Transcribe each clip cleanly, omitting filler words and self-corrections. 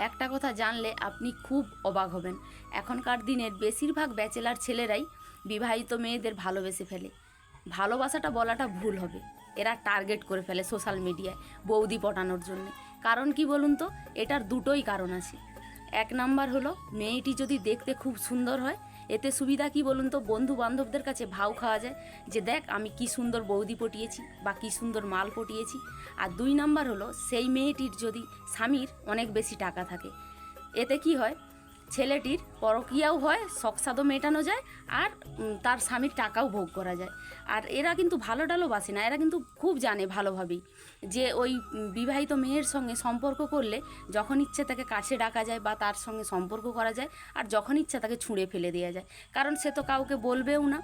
একটা কথা জানলে আপনি খুব অবাক হবেন। এখনকার দিনের বেশিরভাগ ব্যাচেলার ছেলেরাই বিবাহিত মেয়েদের ভালোবেসে ফেলে। ভালোবাসাটা বলাটা ভুল হবে, এরা টার্গেট করে ফেলে সোশ্যাল মিডিয়ায় বৌদি পটানোর জন্যে। কারণ কি বলুন তো, এটার দুটোই কারণ আছে। এক নাম্বার হলো, মেয়েটি যদি দেখতে খুব সুন্দর হয়, এতে সুবিধা কি বলুন তো, বন্ধু বান্ধবদের কাছে ভাও খাওয়া যায় যে দেখ আমি কি সুন্দর বৌদি পটিয়েছি বা কি সুন্দর মাল পটিয়েছি। আর দুই নাম্বার হলো, সেই মেয়েটির যদি স্বামীর অনেক বেশি টাকা থাকে, এতে কি হয়, ছেলেটির পরকীয়াও হয়, শখসাদও মেটানো যায়, আর তার স্বামীর টাকাও ভোগ করা যায়। আর এরা কিন্তু ভালো টালো বাসে না, এরা কিন্তু খুব জানে ভালোভাবেই যে ওই বিবাহিত মেয়ের সঙ্গে সম্পর্ক করলে যখন ইচ্ছে তাকে কাছে ডাকা যায় বা তার সঙ্গে সম্পর্ক করা যায়, আর যখন ইচ্ছা তাকে ছুঁড়ে ফেলে দেওয়া যায়। কারণ সে তো কাউকে বলবেও না,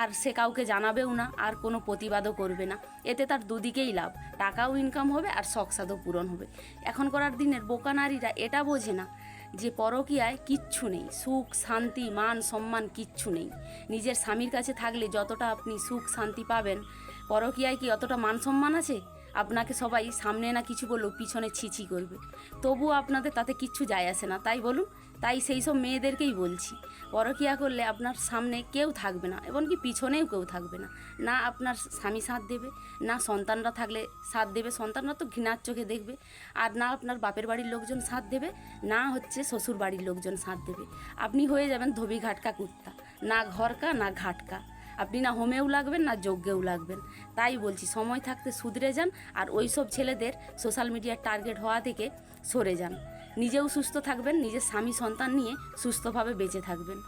আর সে কাউকে জানাবেও না, আর কোনো প্রতিবাদও করবে না। এতে তার দুদিকেই লাভ, টাকাও ইনকাম হবে আর শখসাদও পূরণ হবে। এখনকার দিনের বোকা নারীরা এটা বোঝে না যে পরকীয়ায় কিচ্ছু নেই, সুখ শান্তি মান সম্মান কিচ্ছু নেই। নিজের স্বামীর কাছে থাকলে যতটা আপনি সুখ শান্তি পাবেন, পরকীয়ায় কি অতটা মান সম্মান আছে? আপনাকে সবাই সামনে না কিছু বললেও পিছনে ছিছি করবে, তবুও আপনাদের তাতে কিচ্ছু যায় আসে না, তাই বলুন। তাই সেই সব মেয়েদেরকেই বলছি, পরকীয়া করলে আপনার সামনে কেউ থাকবে না, এমনকি পিছনেও কেউ থাকবে না। না আপনার স্বামী সাথ দেবে, না সন্তানরা থাকলে সাথ দেবে, সন্তানরা তো ঘৃণার চোখে দেখবে। আর না আপনার বাপের বাড়ির লোকজন সাথ দেবে, না হচ্ছে শ্বশুর বাড়ির লোকজন সাথ দেবে। আপনি হয়ে যাবেন ধোবি ঘাটকা কুত্তা, না ঘরকা না ঘাটকা। আপনি না হোমেও লাগবেন না যজ্ঞেও লাগবেন। তাই বলছি, সময় থাকতে শুধরে যান, আর ওই সব ছেলেদের সোশ্যাল মিডিয়ার টার্গেট হওয়া থেকে সরে যান। নিজেও সুস্থ থাকবেন, নিজের স্বামী সন্তান নিয়ে সুস্থভাবে বেঁচে থাকবেন।